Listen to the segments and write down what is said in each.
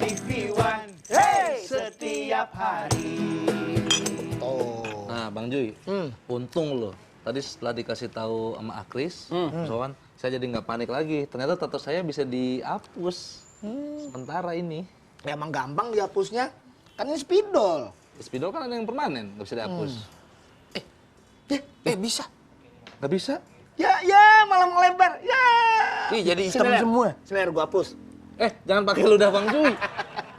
TV One, hey, setiap hari. Nah, Bang Juy, untung loh. Tadi setelah dikasih tahu sama Akris, soalnya saya jadi nggak panik lagi. Ternyata tato saya bisa dihapus sementara ini. Ya emang gampang dihapusnya. Kan ini spidol. Spidol kan ada yang permanen, nggak bisa dihapus. Bisa. Nggak bisa? Ya, malah melebar. Ya. Ih, jadi hitam Sini, Ler. semua. Sini, Ler, gua hapus. Jangan pakai ludah Bang Juy.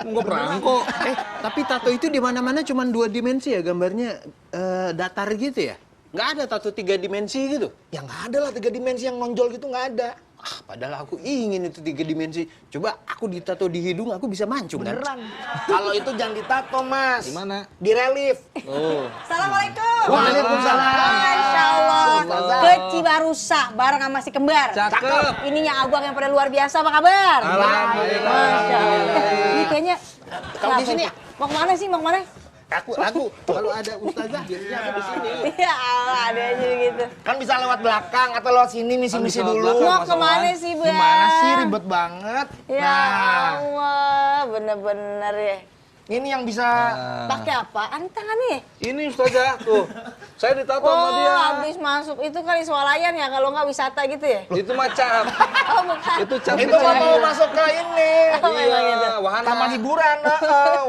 Nggak perangko. Tapi tato itu di mana-mana cuma 2 dimensi ya, gambarnya datar gitu ya? Nggak ada tato 3 dimensi gitu? Ya nggak ada lah 3 dimensi yang nonjol gitu, nggak ada. Padahal aku ingin itu 3 dimensi. Coba aku ditato di hidung, aku bisa mancung kan? Beneran. Kalau itu jangan ditato, Mas. Di mana? Di relief. Oh. Assalamualaikum. Waalaikumsalam. Masya Allah. Ustazah. Ke Cibarusa bareng sama si kembar. Cakep. Ininya Abang yang pada luar biasa, apa kabar? Alhamdulillah. Masya Allah. Ini kayaknya. Kamu di sini ya? Mau kemana sih? Mau kemana? Aku kalau ada ustazah biasanya aku di sini. Ya Allah, ada aja gitu. Kan bisa lewat belakang atau lewat sini, misi-misi Kan bisa lewat dulu. belakang. Mau Mas kemana Owan. sih, Bang? Gimana sih, ribet banget. Ya Allah, bener-bener ya. Ini yang bisa Pakai apaan tangannya? Ini Ustazah, tuh. Saya ditato sama dia. Habis masuk itu kali swalayan ya, kalau nggak wisata gitu ya? Itu macam. Oh, bukan. Itu cap. itu mah mau masuk ke ini. Oh, memang gitu. Iya, wahana. Taman hiburan,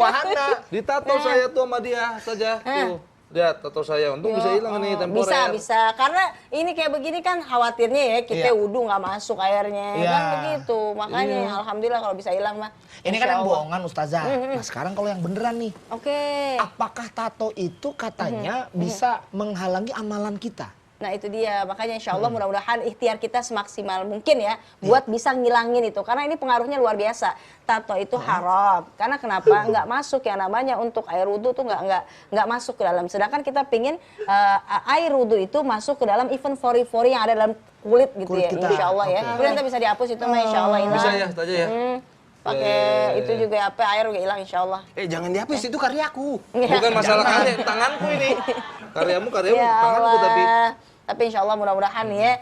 wahana. Ditato saya tuh sama dia saja. Tuh. Lihat tato saya. Untung bisa hilang nih temporer. Bisa. Karena ini kayak begini kan khawatirnya ya kita wudhu nggak masuk airnya. Iya. Kan begitu. Makanya alhamdulillah kalau bisa hilang mah. Ini kan Insya yang Allah. bohongan, Ustazah. Nah, sekarang kalau yang beneran nih. Oke. Apakah tato itu katanya bisa menghalangi amalan kita? Nah itu dia, makanya insya Allah mudah-mudahan ikhtiar kita semaksimal mungkin ya buat bisa ngilangin itu. Karena ini pengaruhnya luar biasa. Tato itu haram. Karena kenapa? Nggak masuk yang namanya untuk air wudhu tuh nggak masuk ke dalam. Sedangkan kita pingin air wudhu itu masuk ke dalam even fori-fori yang ada dalam kulit gitu Kulit ya. kita. Insya Allah ya. Oke. Kemudian nanti bisa dihapus itu mah insya Allah hilang. Bisa ya, Ustazah ya? Pakai itu juga apa air juga hilang insya Allah. Jangan dihapus, itu karyaku. Bukan masalah karya, tanganku ini. Karyamu, Ya tanganku tapi. Allah. Tapi insya Allah mudah-mudahan ya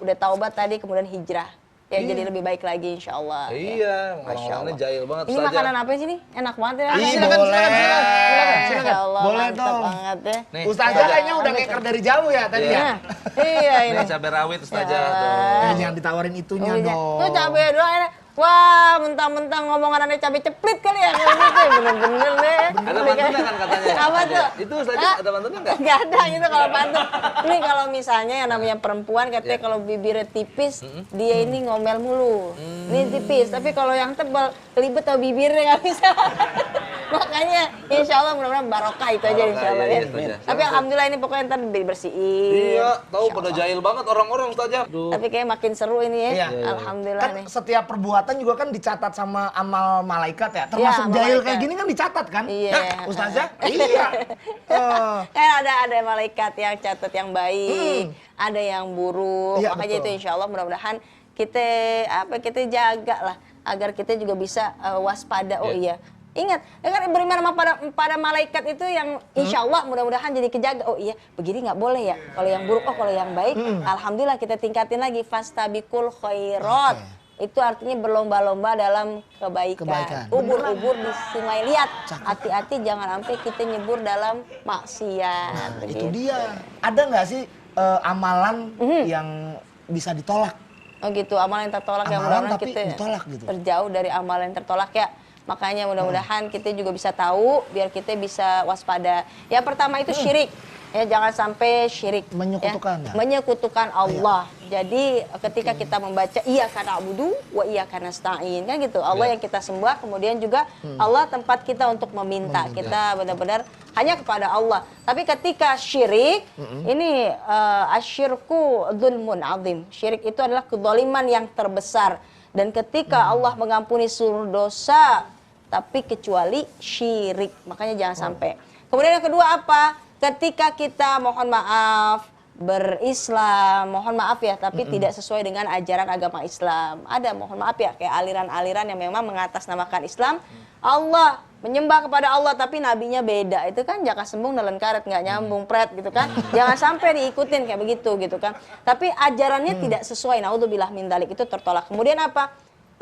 udah taubat tadi kemudian hijrah. Ya jadi lebih baik lagi insya Allah. Iya, Masya orang-orangnya Allah. jahil banget Ini Ustazah. makanan apa sih nih? Enak banget ya. Ih, Silakan, boleh. Masya Allah, Boleh mantap dong. banget ya. Nih, Ustazah kayaknya udah ngeker dari jauh ya tadi ya. Nah, iya ini. Ini cabai rawit Ustazah. Ya. tuh. Jangan ditawarin itunya dong. Tuh cabai doang enak. Wah, mentang-mentang ngomongan ada cabai ceplit kali ya kalau gitu. Bener-bener deh. Ada pantunnya kan katanya? Apa Ada. tuh? Itu Ustazah Hah? ada pantunnya nggak? Nggak ada gitu kalau pantun. Ini kalau misalnya yang namanya perempuan katanya kalau bibirnya tipis, dia ini ngomel mulu. Ini tipis, tapi kalau yang tebal, kelibet atau bibirnya nggak bisa. Makanya insya Allah mudah-mudahan barokah itu aja insya Allah Iya, ya. iya, Ustazah. Tapi alhamdulillah ini pokoknya ntar dibersihin. Iya, tahu Insya pada Allah. jahil banget orang-orang Ustazah. Duh. Tapi kayak makin seru ini ya. Iya. Alhamdulillah Kan nih. setiap perbuatan juga kan dicatat sama amal malaikat ya. Termasuk Iya, jahil malaikat. kayak gini kan dicatat kan? Iya. Hah, Ustazah? Iya. Kan ada malaikat yang catat yang baik, ada yang buruk. Iya, Makanya betul. itu insya Allah mudah-mudahan kita jaga lah agar kita juga bisa waspada. Oh iya. Ingat, ya kan beriman sama pada malaikat itu yang insya Allah mudah-mudahan jadi kejaga. Oh iya, begini nggak boleh ya. Kalau yang buruk, kalau yang baik, alhamdulillah kita tingkatin lagi. Fastabikul khairat. Itu artinya berlomba-lomba dalam kebaikan. Ubur-ubur di sungai liat. Hati-hati jangan sampai kita nyebur dalam maksiat. Itu Begitu. dia. Ada nggak sih amalan yang bisa ditolak? Oh gitu, amalan yang tertolak yang Amalan mudah-mudahan tapi kita ditolak gitu. terjauh dari amalan yang tertolak ya. Makanya mudah-mudahan kita juga bisa tahu biar kita bisa waspada. Yang pertama itu syirik. Ya jangan sampai syirik. Menyekutukan, ya? Menyekutukan Allah. Jadi ketika kita membaca iyyaka na'budu wa iyyaka nasta'in kan gitu. Allah yang kita sembah, kemudian juga Allah tempat kita untuk meminta. Kita benar-benar hanya kepada Allah. Tapi ketika syirik, ini asyirku dzulmun azim. Syirik itu adalah kezaliman yang terbesar. Dan ketika Allah mengampuni seluruh dosa, tapi kecuali syirik. Makanya jangan sampai. Kemudian yang kedua apa? Ketika kita mohon maaf, berislam, mohon maaf ya, tapi tidak sesuai dengan ajaran agama Islam. Ada mohon maaf ya, kayak aliran-aliran yang memang mengatasnamakan Islam. Allah menyembah kepada Allah tapi nabinya beda. Itu kan jaka sembung nelen karet, nggak nyambung pret gitu kan. Jangan sampai diikutin kayak begitu gitu kan. Tapi ajarannya tidak sesuai. Naudzubillah min dzalik, itu tertolak. Kemudian apa?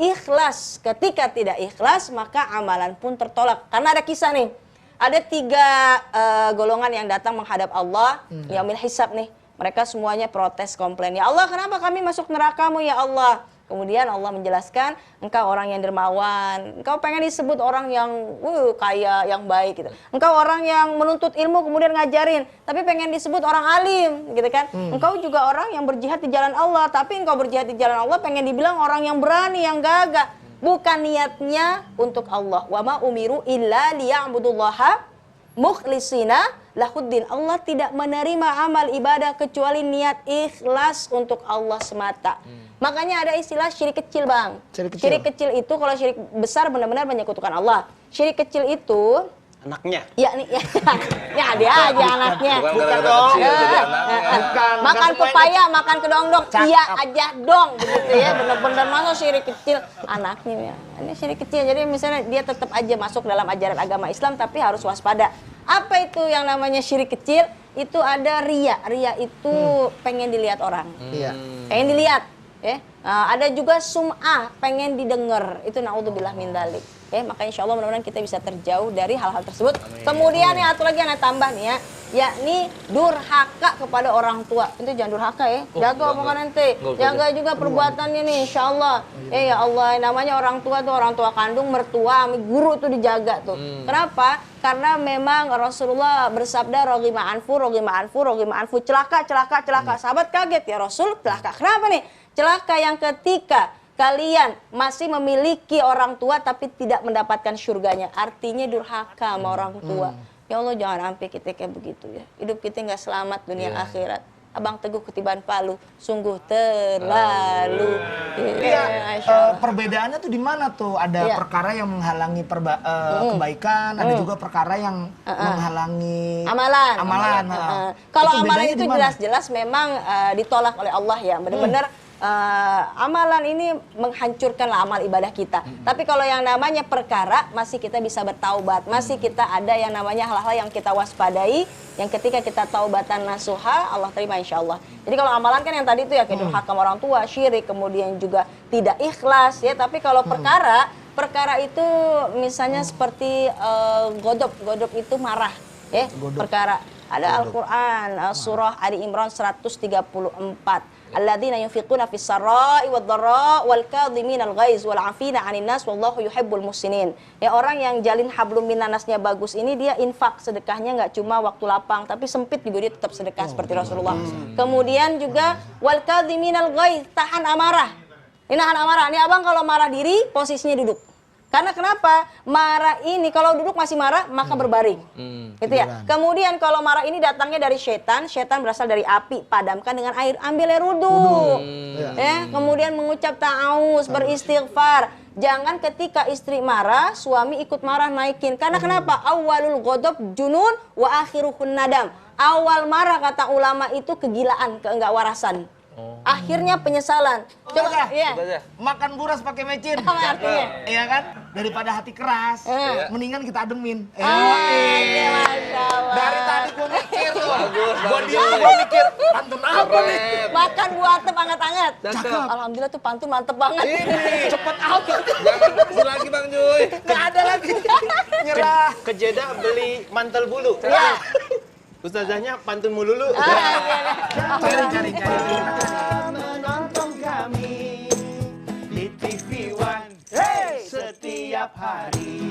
ikhlas. Ketika tidak ikhlas, maka amalan pun tertolak. Karena ada kisah nih, ada 3 golongan yang datang menghadap Allah, yaumil hisab nih. Mereka semuanya protes, komplain. Ya Allah, kenapa kami masuk neraka-Mu ya Allah? Kemudian Allah menjelaskan, engkau orang yang dermawan, engkau pengen disebut orang yang kaya, yang baik gitu. Engkau orang yang menuntut ilmu kemudian ngajarin, tapi pengen disebut orang alim gitu kan. Engkau juga orang yang berjihad di jalan Allah, tapi engkau berjihad di jalan Allah pengen dibilang orang yang berani, yang gagah. Bukan niatnya untuk Allah. Wa ma umiru illa liya'budullaha mukhlisina lahuddin. Allah tidak menerima amal ibadah kecuali niat ikhlas untuk Allah semata. Makanya ada istilah syirik kecil, Bang. Syirik kecil itu, kalau syirik besar benar-benar menyekutukan Allah. Syirik kecil itu Anaknya. ya nih, ya dia aja anaknya. Bukan dong. Makan pepaya, makan kedong-dong, iya aja dong, begitu ya. Benar-benar masuk syirik kecil anaknya ya. Ini syirik kecil. Jadi misalnya dia tetap aja masuk dalam ajaran agama Islam, tapi harus waspada. Apa itu yang namanya syirik kecil? Itu ada riya. Riya itu pengen dilihat orang. Pengen dilihat. Ada juga sum'ah, pengen didengar. Itu naudzubillah min dzalik. Maka insya Allah mudah-mudahan kita bisa terjauh dari hal-hal tersebut. Amin. Kemudian yang satu lagi yang tambah nih ya, yakni durhaka kepada orang tua. Itu jangan durhaka ya, jaga omongan nanti. Jaga juga perbuatannya nih, insya Allah. Ya Allah, namanya orang tua tuh orang tua kandung, mertua, guru tuh dijaga tuh. Kenapa? Karena memang Rasulullah bersabda rogima anfu, celaka. Sahabat kaget, ya Rasul, celaka. Kenapa nih? Celaka yang ketika kalian masih memiliki orang tua tapi tidak mendapatkan surganya. Artinya durhaka sama orang tua. Ya Allah, jangan sampai kita kayak begitu ya. Hidup kita nggak selamat dunia akhirat. Abang Teguh ketiban palu, sungguh terlalu. Perbedaannya tuh di mana tuh? Ada perkara yang menghalangi kebaikan, ada juga perkara yang menghalangi amalan. Kalau amalan itu jelas-jelas memang ditolak oleh Allah ya. Benar-benar amalan ini menghancurkanlah amal ibadah kita. Tapi kalau yang namanya perkara, masih kita bisa bertaubat. Masih kita ada yang namanya hal-hal yang kita waspadai, yang ketika kita taubatan nasuha, Allah terima insya Allah. Jadi kalau amalan kan yang tadi itu ya, kayak durhaka sama orang tua, syirik, kemudian juga tidak ikhlas ya. Tapi kalau perkara itu misalnya seperti godop itu marah ya. Perkara ada Al-Quran, surah Ali Imran 134. Alladzina yunfiquna fis sarai wad dharra wal kadhiminal ghaiz wal 'afina 'anil nas wallahu yuhibbul muhsinin. Ya, orang yang jalin hablum minanasnya bagus ini dia infak, sedekahnya nggak cuma waktu lapang tapi sempit juga dia tetap sedekah seperti Rasulullah. Kemudian juga wal kadhiminal ghaiz, tahan amarah. Ini nahan amarah. Ini abang kalau marah diri posisinya duduk. Karena kenapa? Marah ini kalau duduk masih marah maka berbaring. Gitu ya. Kemudian kalau marah ini datangnya dari setan berasal dari api, padamkan dengan air, ambil air wudu. Ya, kemudian mengucap ta'awuz, beristighfar. Jangan ketika istri marah, suami ikut marah naikin. Karena kenapa? Awalul ghadab junun wa akhiruhun nadam. Awal marah kata ulama itu kegilaan, keenggak-warasan. Akhirnya penyesalan. Coba ya. Makan buras pakai mecin. Apa artinya? Iya kan? Daripada hati keras, mendingan kita ademin. Masya Allah. Dari tadi gua mikir tuh. Bagus. Gua mikir pantun apa nih? Makan buah atep hangat-hangat. Alhamdulillah tuh pantun mantep banget. Ini cepet out. Jangan kasih lagi Bang Juy. Nggak ada lagi. Nyerah. Ke Jeddah beli mantel bulu. Ya. Ustazahnya pantun mululu. Cari. Menonton kami di TV One setiap hari.